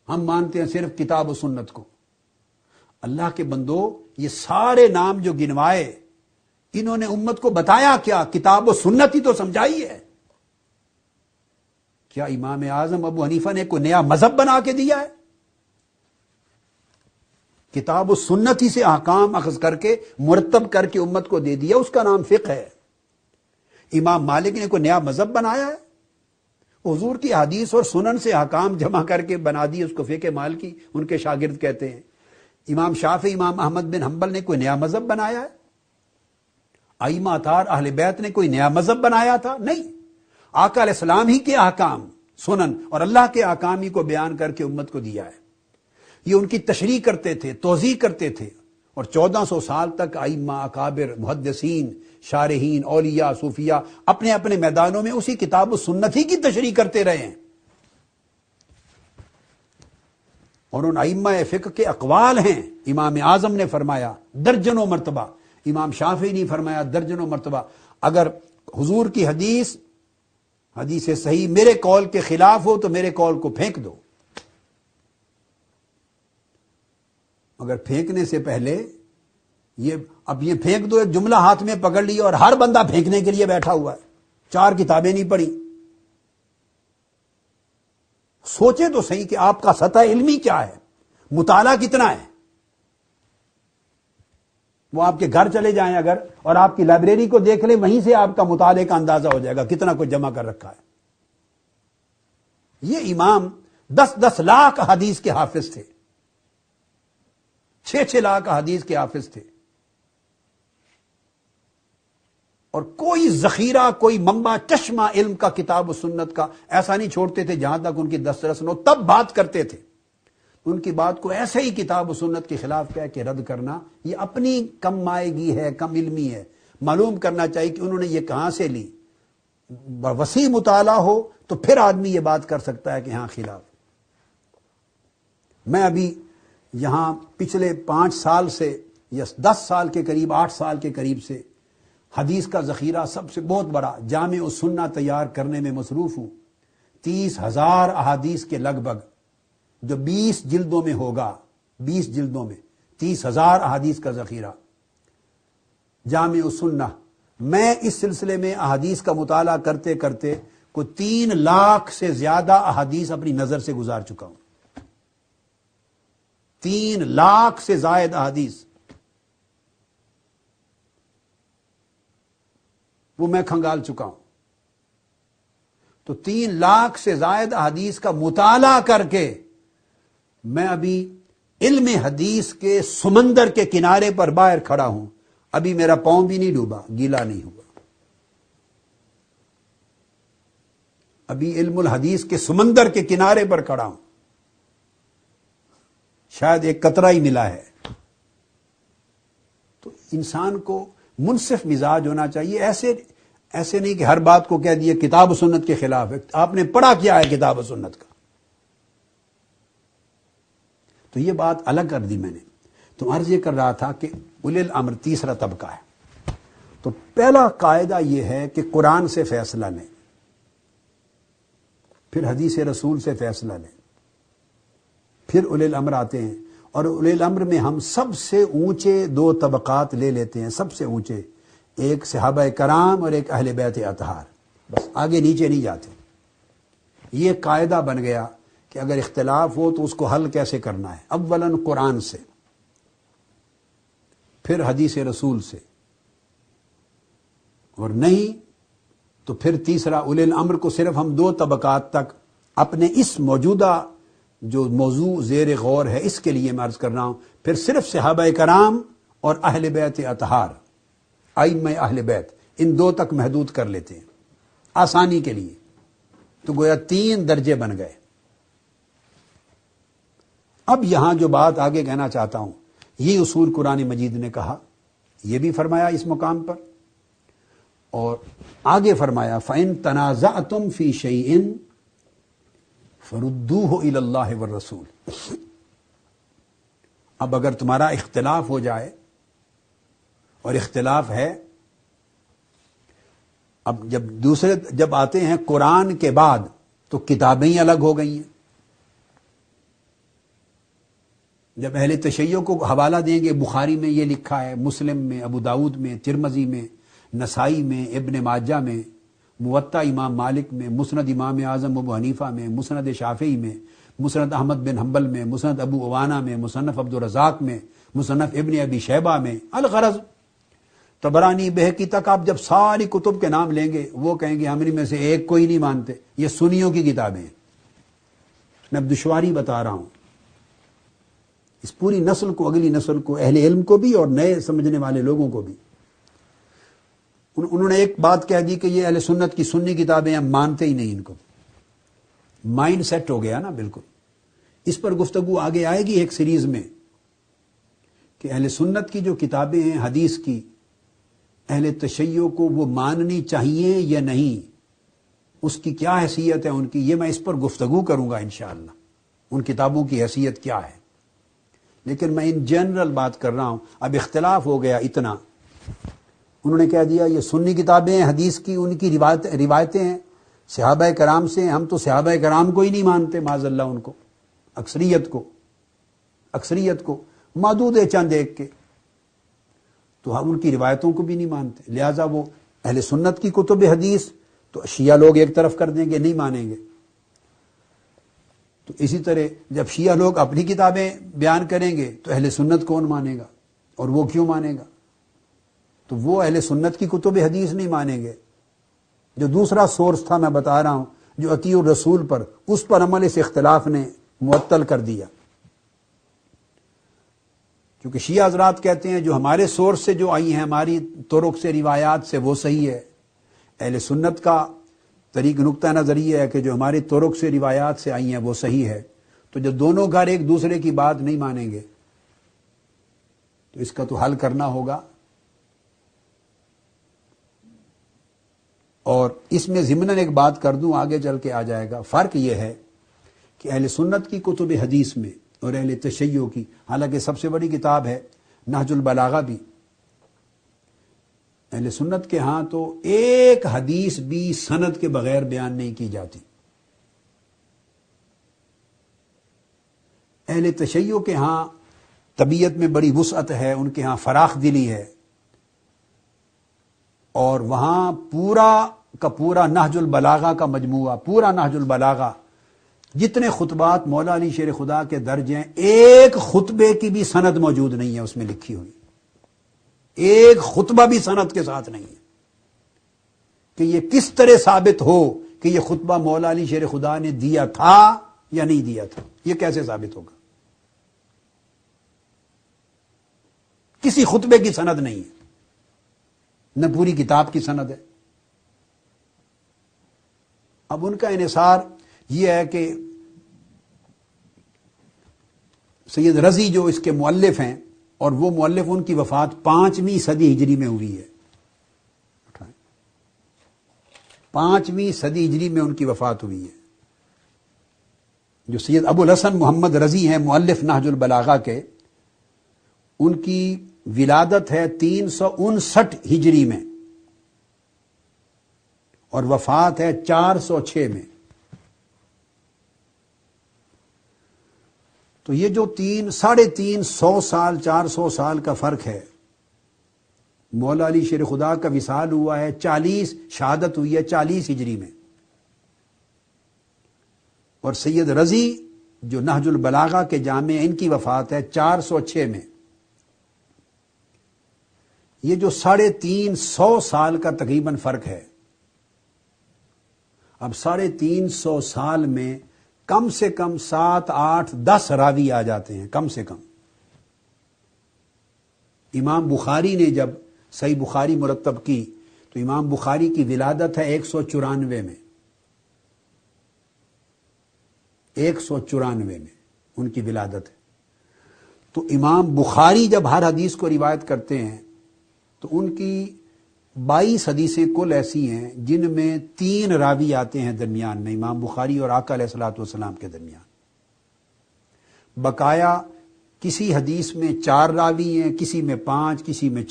ہم مانتے ہیں صرف کتاب و سنت کو۔ اللہ کے بندو، یہ سارے نام جو گنوائے، انہوں نے امت کو بتایا کیا؟ کتاب و سنت ہی تو سمجھائی ہے۔ کیا امام اعظم ابو حنیفہ نے کوئی نیا مذہب بنا کے دیا ہے؟ کتاب و سنت ہی سے احکام اخذ کر کے مرتب کر کے امت کو دے دیا، اس کا نام فقہ ہے۔ امام مالک نے کوئی نیا مذہب بنایا ہے؟ حضور کی حدیث اور سنن سے احکام جمع کر کے بنا دی، اس کو فقہ مالکی ان کے شاگرد کہتے ہیں۔ امام شافعی، امام احمد بن حنبل نے کوئی نیا مذہب بنایا ہے؟ ائمہ اطہار اہل بیت نے کوئی نیا مذہب بنایا تھا؟ نہیں، آقا علیہ السلام ہی کے احکام، سنن اور اللہ کے احکام ہی کو بیان کر کے امت کو دیا ہے۔ یہ ان کی تشریح کرتے تھے، توضیح کرتے تھے، اور 1400 سال تک ائمہ، اکابر، محدثین، شارحین، اولیاء، صوفیاء اپنے اپنے میدانوں میں اسی کتاب و سنت ہی کی تشریح کرتے رہے ہیں۔ اور ان ائمہ فقہ کے اقوال ہیں۔ امام اعظم نے فرمایا درجنوں مرتبہ، امام شافعی نے فرمایا درجنوں مرتبہ، اگر حضور کی حدیث صحیح میرے قول کے خلاف ہو تو میرے قول کو پھینک دو، مگر پھینکنے سے پہلے اب یہ پھینک دو، ایک جملہ ہاتھ میں پکڑ لیا اور ہر بندہ پھینکنے کے لیے بیٹھا ہوا ہے، 4 کتابیں نہیں پڑھی۔ سوچیں تو صحیح کہ آپ کا سطح علمی کیا ہے، مطالعہ کتنا ہے۔ وہ آپ کے گھر چلے جائیں اگر، اور آپ کی لائبریری کو دیکھ لیں، وہیں سے آپ کا مطالعے کا اندازہ ہو جائے گا کتنا کچھ جمع کر رکھا ہے۔ یہ امام 10 لاکھ حدیث کے حافظ تھے، 6 لاکھ حدیث کے حافظ تھے، اور کوئی ذخیرہ، کوئی منبع، چشمہ علم کا، کتاب و سنت کا ایسا نہیں چھوڑتے تھے جہاں تک ان کی دسترس نہ ہو، تب بات کرتے تھے۔ ان کی بات کو ایسے ہی کتاب و سنت کے خلاف کہہ کے رد کرنا، یہ اپنی کم مائگی ہے، کم علمی ہے۔ معلوم کرنا چاہیے کہ انہوں نے یہ کہاں سے لی۔ وسیع مطالعہ ہو تو پھر آدمی یہ بات کر سکتا ہے کہ ہاں خلاف۔ میں ابھی یہاں پچھلے 5 سال سے یا 10 سال کے قریب، 8 سال کے قریب سے حدیث کا ذخیرہ سب سے بہت بڑا جامع السنہ تیار کرنے میں مصروف ہوں۔ 30,000 احادیث کے لگ بھگ، جو 20 جلدوں میں ہوگا، 20 جلدوں میں 30,000 احادیث کا ذخیرہ، جامع السنہ۔ میں اس سلسلے میں احادیث کا مطالعہ کرتے کرتے کوئی 3 لاکھ سے زیادہ احادیث اپنی نظر سے گزار چکا ہوں۔ 3 لاکھ سے زائد احادیث وہ میں کھنگال چکا ہوں۔ تو 3 لاکھ سے زائد احادیث کا مطالعہ کر کے میں ابھی علم حدیث کے سمندر کے کنارے پر باہر کھڑا ہوں۔ ابھی میرا پاؤں بھی نہیں ڈوبا، گیلا نہیں ہوا۔ ابھی علم الحدیث کے سمندر کے کنارے پر کھڑا ہوں، شاید ایک قطرہ ہی ملا ہے۔ تو انسان کو منصف مزاج ہونا چاہیے، ایسے نہیں کہ ہر بات کو کہہ دیے کتاب و سنت کے خلاف ہے۔ آپ نے پڑھا کیا ہے کتاب و سنت کا؟ تو یہ بات الگ کر دی میں نے۔ تو عرض یہ کر رہا تھا کہ اولی الامر تیسرا طبقہ ہے۔ تو پہلا قاعدہ یہ ہے کہ قرآن سے فیصلہ لیں، پھر حدیث رسول سے فیصلہ لیں، پھر اولی الامر آتے ہیں۔ اور اولی الامر میں ہم سب سے اونچے 2 طبقات لے لیتے ہیں، سب سے اونچے، ایک صحابہ کرام اور ایک اہل بیت اطہار، بس آگے نیچے نہیں جاتے۔ یہ قاعدہ بن گیا کہ اگر اختلاف ہو تو اس کو حل کیسے کرنا ہے، اولاً قرآن سے، پھر حدیث رسول سے، اور نہیں تو پھر تیسرا اولی الامر کو صرف ہم 2 طبقات تک اپنے اس موجودہ جو موضوع زیر غور ہے اس کے لیے میں عرض کر رہا ہوں، پھر صرف صحابہ کرام اور اہل بیت اطہار، ائمہ اہل بیت، ان 2 تک محدود کر لیتے ہیں آسانی کے لیے۔ تو گویا 3 درجے بن گئے۔ اب یہاں جو بات آگے کہنا چاہتا ہوں، یہ اصول قرآن مجید نے کہا، یہ بھی فرمایا اس مقام پر، اور آگے فرمایا فَإِن تَنَازَعْتُمْ فِي شَيْءٍ فَرُدُّوهُ إِلَى اللَّهِ وَالرَّسُولِ۔ اب اگر تمہارا اختلاف ہو جائے، اور اختلاف ہے، اب جب آتے ہیں قرآن کے بعد تو کتابیں ہی الگ ہو گئی ہیں۔ جب اہل تشیع کو حوالہ دیں گے بخاری میں یہ لکھا ہے، مسلم میں، ابو داؤد میں، ترمذی میں، نسائی میں، ابن ماجہ میں، موطا امام مالک میں، مسند امام اعظم ابو حنیفہ میں، مسند شافعی میں، مسند احمد بن حنبل میں، مسند ابو عوانہ میں، مصنف عبدالرزاق میں، مصنف ابن ابی شیبہ میں، الغرض طبرانی بہقی تک آپ جب ساری کتب کے نام لیں گے وہ کہیں گے ہم ان میں سے ایک کوئی نہیں مانتے، یہ سنیوں کی کتابیں ہیں۔ میں اب دشواری بتا رہا ہوں اس پوری نسل کو، اگلی نسل کو، اہل علم کو بھی اور نئے سمجھنے والے لوگوں کو بھی۔ انہوں نے ایک بات کہہ دی کہ یہ اہل سنت کی سنی کتابیں ہم مانتے ہی نہیں، ان کو مائنڈ سیٹ ہو گیا نا بالکل۔ اس پر گفتگو آگے آئے گی ایک سیریز میں کہ اہل سنت کی جو کتابیں ہیں حدیث کی، اہل تشیع کو وہ ماننی چاہیے یا نہیں، اس کی کیا حیثیت ہے ان کی، یہ میں اس پر گفتگو کروں گا انشاءاللہ، ان کتابوں کی حیثیت کیا ہے۔ لیکن میں ان جنرل بات کر رہا ہوں، اب اختلاف ہو گیا اتنا، انہوں نے کہہ دیا یہ سنی کتابیں ہیں حدیث کی، ان کی روایتیں ہیں صحابہ کرام سے، ہم تو صحابہ کرام کو ہی نہیں مانتے معاذ اللہ، ان کو اکثریت کو محدود ہے چند ایک کے، تو ہم ان کی روایتوں کو بھی نہیں مانتے، لہٰذا وہ اہل سنت کی کتب حدیث تو شیعہ لوگ ایک طرف کر دیں گے، نہیں مانیں گے۔ تو اسی طرح جب شیعہ لوگ اپنی کتابیں بیان کریں گے تو اہل سنت کون مانے گا، اور وہ کیوں مانے گا؟ تو وہ اہل سنت کی کتب حدیث نہیں مانیں گے۔ جو دوسرا سورس تھا میں بتا رہا ہوں، جو اطیع الرسول پر، اس پر عمل اس اختلاف نے معطل کر دیا، کیونکہ شیعہ حضرات کہتے ہیں جو ہمارے سورس سے جو آئی ہیں، ہماری طرق سے، روایات سے، وہ صحیح ہے۔ اہل سنت کا طریق نقطہ نظر یہ ہے کہ جو ہماری طرق سے، روایات سے آئی ہیں وہ صحیح ہے۔ تو جب دونوں گھر ایک دوسرے کی بات نہیں مانیں گے تو اس کا تو حل کرنا ہوگا۔ اور اس میں ضمناً ایک بات کر دوں، آگے چل کے آ جائے گا، فرق یہ ہے کہ اہل سنت کی کتب حدیث میں اور اہل تشیع کی، حالانکہ سب سے بڑی کتاب ہے نہج البلاغہ بھی، اہل سنت کے ہاں تو ایک حدیث بھی سند کے بغیر بیان نہیں کی جاتی۔ اہل تشیع کے ہاں طبیعت میں بڑی وسعت ہے، ان کے ہاں فراخ دلی ہے، اور وہاں پورا کا پورا نہج البلاغہ کا مجموعہ، پورا نہج البلاغہ، جتنے خطبات مولا علی شیر خدا کے درج ہیں، ایک خطبے کی بھی سند موجود نہیں ہے اس میں لکھی ہوئی، ایک خطبہ بھی سند کے ساتھ نہیں ہے کہ یہ کس طرح ثابت ہو کہ یہ خطبہ مولا علی شیر خدا نے دیا تھا یا نہیں دیا تھا، یہ کیسے ثابت ہوگا؟ کسی خطبے کی سند نہیں ہے، نہ پوری کتاب کی سند ہے۔ اب ان کا انحصار یہ ہے کہ سید رضی جو اس کے مؤلف ہیں، اور وہ مؤلف ان کی وفات 5ویں صدی ہجری میں ہوئی ہے، 5ویں صدی ہجری میں ان کی وفات ہوئی ہے۔ جو سید ابو الحسن محمد رضی ہیں مؤلف نہج البلاغہ کے، ان کی ولادت ہے 359 ہجری میں اور وفات ہے 406 میں۔ تو یہ جو 350 سال 400 سال کا فرق ہے، مولا علی شیر خدا کا وصال ہوا ہے 40، شہادت ہوئی ہے 40 ہجری میں، اور سید رضی جو نہج البلاغہ کے جامع، ان کی وفات ہے 406 میں۔ یہ جو 350 سال کا تقریباً فرق ہے، اب 350 سال میں کم سے کم 7، 8، 10 راوی آ جاتے ہیں کم سے کم۔ امام بخاری نے جب صحیح بخاری مرتب کی تو امام بخاری کی ولادت ہے 194 میں، 194 میں ان کی ولادت ہے۔ تو امام بخاری جب ہر حدیث کو روایت کرتے ہیں تو ان کی 22 حدیثیں کل ایسی ہیں جن میں 3 راوی آتے ہیں درمیان میں، امام بخاری اور آقا علیہ الصلوۃ والسلام کے درمیان۔ بقایا کسی حدیث میں 4 راوی ہیں، کسی میں 5، کسی میں